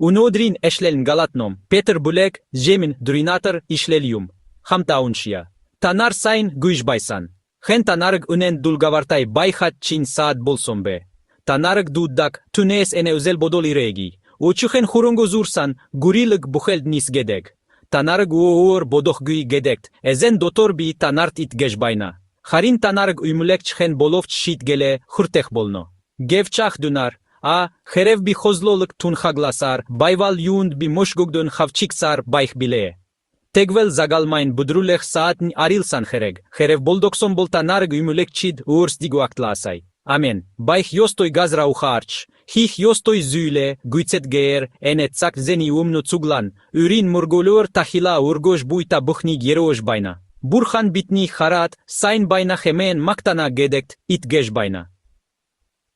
Unodrin eşlelin galatnom, Peter bulek, jemin drinator işlelium. Hamtaunşya. Tanar sayn güjbaysan. Hen tanarık ünen dulgavartay bayhat çin saat bolson be. Tanarık duddak, tünes ene özel bodol iregi. Uçuhen hurungo zursan, gurilik buheld nis gedek. Tanarık uğur bodoh güy gedekt, ezen dotor bi tanart it gejbayna. Harin tanarık uymulek çhen bolovç şit gele, hurteh bolno. Gevçah dünar, a, herev bi hozloluk tun haglasar, bayval yund bi moşgugdun havçiksar bayh bile. Tegvel zagalmayn budrulech saatn arilsan hereg, herev boldokson boltanarık uymulek çid uğurs digu aktlasay. Amen. Bayh yostoy gazra uharç, hih yostoy züyle, güycet geer, enet sak zeni umnu cuglan, ürin murgulur tahila urgoj buyta buhni geroj bayna. Burhan bitni harat, sayn bayna hemen maktana gedekt, it gej bayna.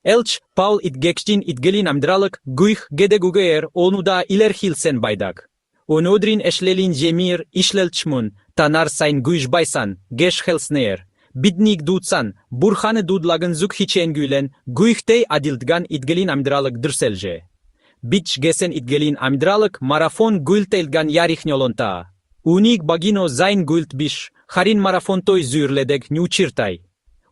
Elç, Paul it gekçin it gelin amdralık, güyh gedegugeer, onu da ilerhilsen baydak. Onodrin eşlelin jemir, işlelçmun, tanar sayn güyj baysan, geş helsneer. Bidnik dudsan, burhanı dudlagın zuk hiçen gülen, güyhtey adildgan itgelin amdralık dırselce. Biç gesen itgelin amdralık marafon gültelgan yarihnyolonta. Unik bagino zayn gült biş, harin marafontoy zürledeg nyuçirtay.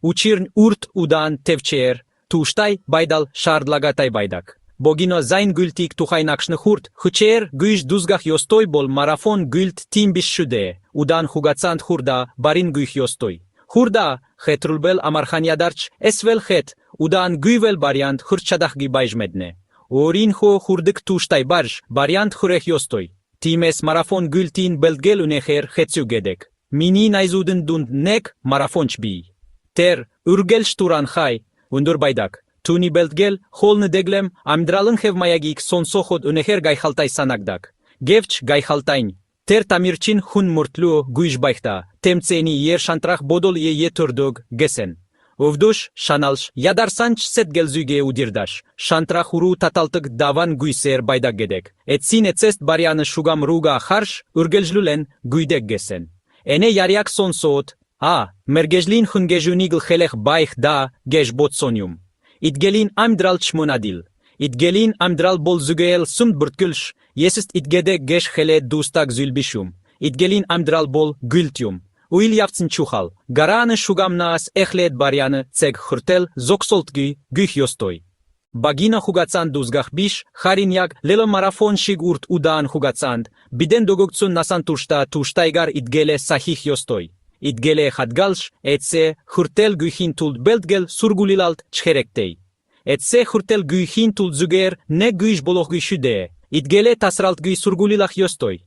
Uçirn urt udan tevçeer, tuştay baydal şardlagatay baydak. Bogino zayn gültik tuhaynakşны hurt, hıçeer güyj duzgah yostoy bol marafon gült tim biş şüde, udan hugatsant hurda barin güyh yostoy. Hurda, hetrulbel amarhanyadarç, esvel het, udan güyvel baryant hırçadah gibayjmedne. Orinho hurdık tuştay barj, baryant hıreh yostoy. Times marafon gültin belgel uneher hetsu gedek. Mini nayzudun dund nek marafonç bi. Ter, urgel şturan hay, undur baydak. Tuni belgel, holny deglem, amdralın hevmayagik son sohod uneher gayhaltay sanagdak. Gevç gayhaltayn. Ter tamirçin hun murtlu güyjbayhta, temtseni yer şantrah bodol ye yeturdug gesen. Ovduş, şanalş, yadarsanç set gelzüge udirdaş, şantrah uru tataltık davan güyser baydak gedek. Etsin etzest baryanı şugam ruga harş, urgeljlulen güydek gesen. Ene yaryak son soot, a, mergejlin hun gejunigl helech bayh da, gej botsonium. İtgelin amdral çmunadil. İtgelin amdral bol zügeel sumt burtkülş, yesist itgede geş hele dustak zülbişum. İtgelin amdral bol gültium. Uil yapsın çuhal. Garanı şugamnaas ehlet baryanı tseg hırtel zoksoltgü güh yostoy. Bagina hugatsan duzgah biş, harin yak lelo marafon şig urt udan hugatsand, biden dogoksun nasan tuştaygar itgele sahih yostoy. İtgele hadgalş, etse hırtel gühin tult beltgel surgulilalt çherektey. Etse hırtel gühin tult züger ne güyş boloh güyşüde. İtgele tasralt güy surgulilah yostoy.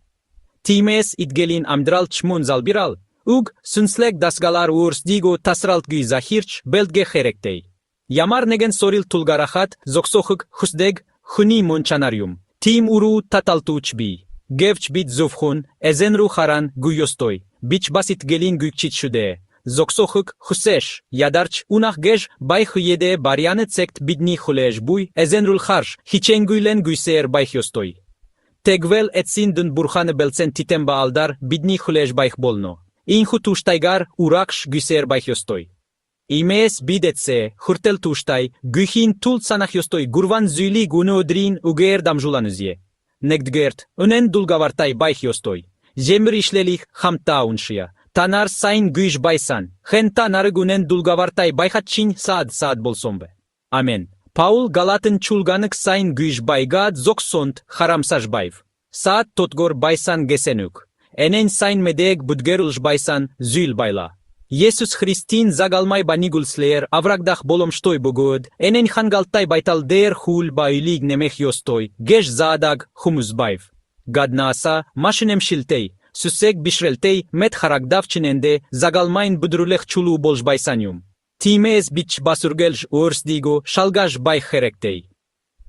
Times itgelin amdral çmun zalbiral. Ug, sünslek dasgalar urs digo tasralt güy zahirç beltge herektey. Yamar negen soril tulgarahat, zoksohık husdeg, huni monçanaryum. Tim uru tataltuç bi. Gevç bit zufhun, ezenru haran güy yostoy. Biç basit gelin güykçit şüde. Zoksohık huseş, yadarç unah gej bay hıyede baryanı tsekt bidni hulej buy, ezenrul harş, hiçen güylen güyser bay yostoy. Tegvel etsin dün burhanı belsen titemba aldar bidni hulej bay bolno. İnhu tuştaygar urakş güyser bay yostoy. İmes bidetse hırtel tuştay, güyhin tul sanah yostoy gurvan züli gunodrin uger damjulanızye. Negdgert, önen dulgavartay bay yostoy. Jemir işlelich hamtaunşya. Tanar sayn güyş baysan, hen tanarı günen dulgavartay bayhatçin saad bolsombe. Amen. Paul Galatın çulganık sayn güyş baygad zoksont haramsaj bayv. Saat totgor baysan gesenük. Enen sayn medeg budgerulş baysan zül bayla. Yesus Hristin zagalmay banigulsler avragdah bolomştoy bugud, enen hangaltay baytal der hul baylig nemech yostoy, geş zadag humus bayv. Gadnasa maşinem şiltey. Süsek bişreltey met haragdavçinende zagalmayn budrulech çulu bolj baysanyum. Times biç basurgelj urs digo şalgaj bay herektey.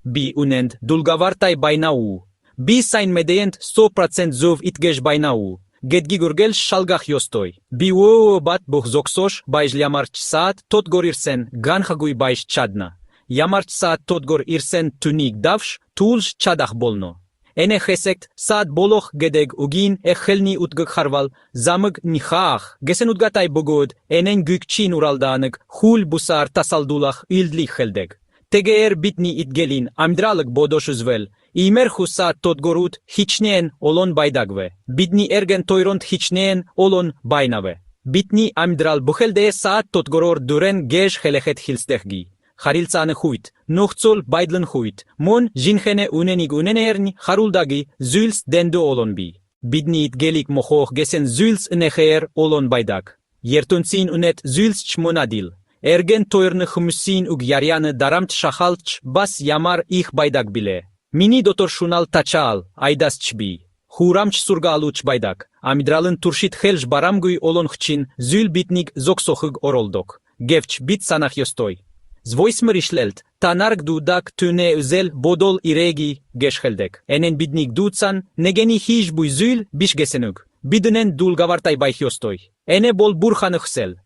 Bi unend dulgavartay baynau. Bi sayn medeyent 100% zov itgej baynau. Gedgigurgel şalgah yostoy. Bi wo bat buh zoksoş bayj yamarç saat totgor irsen ganhaguy bayj çadna. Yamarç saat totgor irsen tunik davş tulş çadah bolno. Ene hesekt saat boloch gedeg ugin helni utgak harval zamıg nihah gesen utgatay bugud enen gükçin uraldanık hul busar tasaldulah ildli heldeg. Tegeer bitni itgelin amdralık bodoşuzvel Imer husa totgorut hiçneyen olon baydagve. Bidni ergen toyront hiçneyen olon baynave. Bitni amdral buhelde saat totgoror duren gej helechet hilstehgi. Hariltsane huit, nochzol baydlen huit, mon jinchene unenig unenern haruldagi züls dendo olon bi. Bidni it gelik mohoch gesen züls neher olon baydak. Yertunsin unet züls chmonadil. Ergen toyrne humusin ug yaryane daramt shahalch bas yamar ich baydak bile. Mini dotor şunal taçal, aydas çbi. Huramç surgaluç baydak. Amidralın turşit helj baramguy olon hçin, zül bitnik zoksohıg oroldok. Gevç bit sanah yostoy. Zvoismer işlelt, tanarg dudak tüne özel bodol iregi geçheldek. Enen bidnik dutsan, negeni hij buy zül biş gesenug. Bidenen dul gavartay bay yostoy. Ene bol burhanı hsel.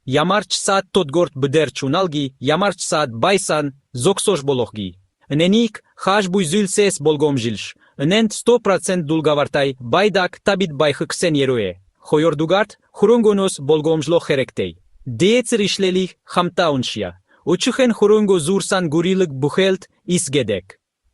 Yamarç saat totgort bder çunalgi, yamarç saat baysan, zoksoj bolohgi. Nenik, haj buy zülses bolgomjilş. Nent 100% dulgavartay, baydak tabit bayhıksen yeroe. Hoyordugart, hurungonos bolgomjlo herektey. Deetzer işlelik, hamtaunşya. Uçuhen hurungo zursan gurilik buhelt, isgedek.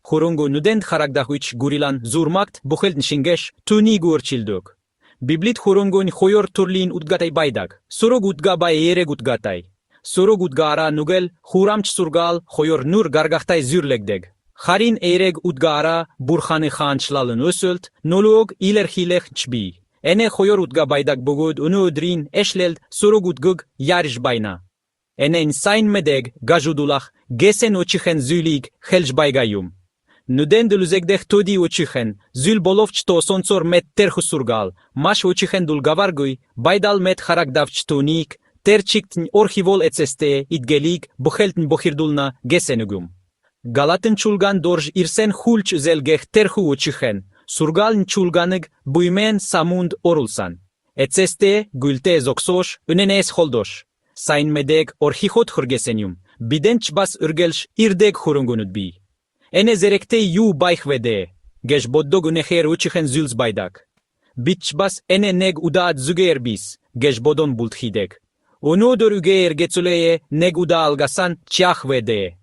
Hurungo nudent haragdahuç gurilan zurmakt buhelt nşingeş, tuni gurçilduk. Biblit hurungon hoyor turlin utgatay baydak. Surog utgabay yereg utgatay. Surog utgara nugel, huramç surgal, hoyor nur gargahtay zürlegdeg. Harin eyreg utgara, burhanı hançlalın ösült, nolog ilerhilech çbi. Ene hoyor utga baydak bugud unu udrin eşleld, surog utgug yarış bayna. Ene insayn medeg, gajudulach, gesen uçichen zülig, helj baygayum. Nuden duluzegdeh todi uçichen, zül bolovç to sonsor met terhu surgal, maş uçichen dulgavarguy, baydal met haragdavç tunik, terçiktn orhivol etseste, itgelik, buheltn bohirdulna, gesenugum. Galatın çulgan dorj irsen hulç zelgeh terhu uçichen, surgaln çulganıg, buymen samund orulsan. Etseste, gülte zoksoş, ünenes holdoş. Sayn medeg orhihot hurgesenyum, bidenç bas ürgelş irdeg hurungunud bi. Ene zerekte yu bayhvede, geç boddog uneher uçichen züls baydak. Bitç bas ene neg udaat zügeyer bis, geç bodon bulthideg. Unudur ügeyer getsuleye neg uda algasan çahvede.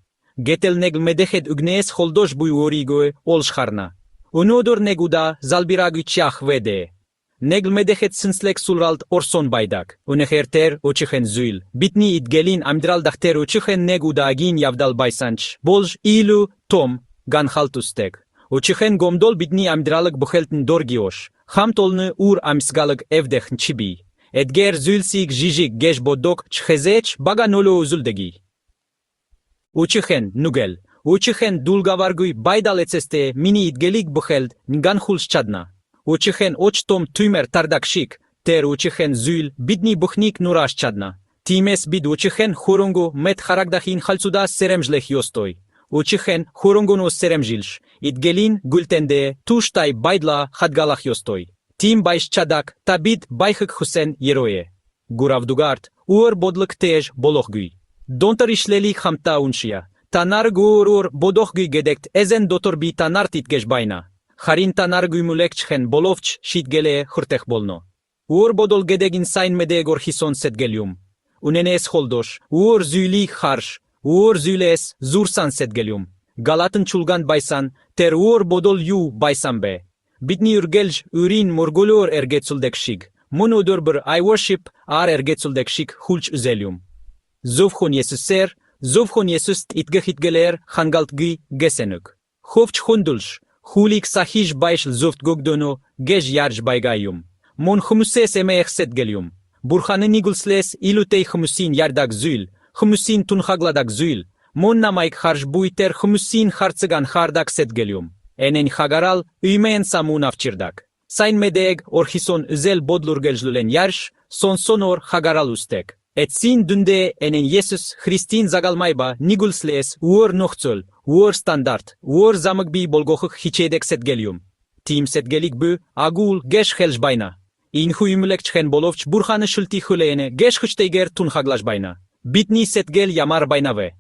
Getel neg medehet ugnees holdoş buy origoe olşharna. Unudur neg uda zalbiragü çahvede. Negl medehet sınslek sulralt orson baydak. Uneherter uçichen zül. Bitni itgelin amdral dachter uçichen neg udagin yavdal baysanç. Bolj ilu tom gan haltustek. Uçichen gomdol bitni amdralık buheltin dorgioş. Hamtolny ur amsgalık evdehn çibi. Edger zülsig jijik geç bodok çhezeç baga nolo uzuldegi. Uçichen nugel. Uçichen dulgavarguy baydal etseste mini itgelik buheld ngan hulşçadna. Uçichen oçtom tümer tardakşik, ter uçichen zül, bidni buhnik nuraşçadna. Times bid uçichen hurungu met haragdahin halsuda seremjlech yostoy. Uçichen hurungunu seremjilş, itgelin gültende tuştay baydla hadgalach yostoy. Tim bayşçadak tabid bayhık husen yeroye. Guravdugart, uğur bodlık tej bolohgüy. Dontar işlelik hamta unşya. Tanar gurur bodohgüy gedekt ezen dotor bi tanartit geşbayna. Harin tanar güymülekçhen bolovç şitgele hırteh bolno. Uğur bodol gedegin sayn medegor hison setgelyum. Unenes holdoş, uğur züli harş, uğur züles zursan setgelyum. Galatın çulgan baysan, ter uğur bodol yu baysan be. Bitni ürgelj ürin murgulur ergetsuldekşig. Mun udurbur I worship ar ergetsuldekşig hulç üzelyum. Zuvhun yesuser, zuvhun yesust itgehitgeler hangaltgı gesenük. Hovç hundulş. Hulik sahij bayş zuft gogdono, gej yarj baygayum. Mon humuses emeech setgelyum. Burhanı nigulsles ilutey humusin yardak zül, humusin tunhagladak zül. Mon namayk harj buyter humusin hartsıgan hardak setgelyum. Enen hagaral, üymeyen samun avçirdak. Sayn medeg orhison özel bodlurgeljlulen yarş, son sonor hagaral ustek. Etsin dünde enen Yesus Hristin zagalmayba nigulsles uor nohtzol, uor standart, uor zamık bi bolgohık hiçedek setgelyum. Tim setgelik bü, agul geş helj bayna. İnhu ümülek çhen bolovç burhanı şılti hüleyene geş hıçteyger tun haglaj bayna. Bitni setgel yamar bayna ve.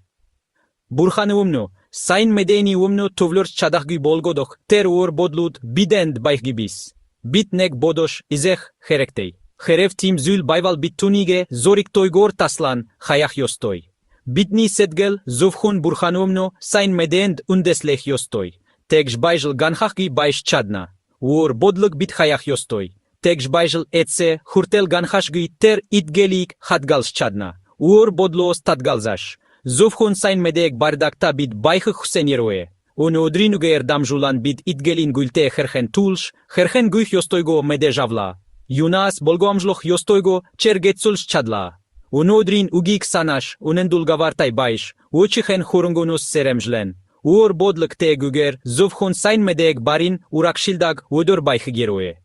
Burhanı umnu, sayn medeni umnu tuvlur çadahgü bolgodok, ter uor bodlud bidend bayhgibis. Bitnek bodoş izeh herektey. Herev tim zül bayval bittunige zorik toygor taslan hayah yostoy. Bitni setgel zuvhun burhanumno sayn medend undeslech yostoy. Tegj bajl ganhachgi bajsh chadna. Ur bodluk bit haях yostoy. Tegj bajl etse hurtel ganhashgi ter itgelik hatgals chadna. Ur bodlos tatgalzash. Zufhun sein medek bardakta bit bajh husenieroe. Udrinuger damjulan bit itgelin gulte herhen tulsh, herhen guich yostoygo medejavla. Yunas bolgoamjloch yostoygo chergetsulsh chadla. Udrin ugik sanash, unendulgavartai bajsh, uchichen hurungunus seremjlen. Ur bodluk te guger, zufhun sein medek barin urakshildag udur bajh geroe.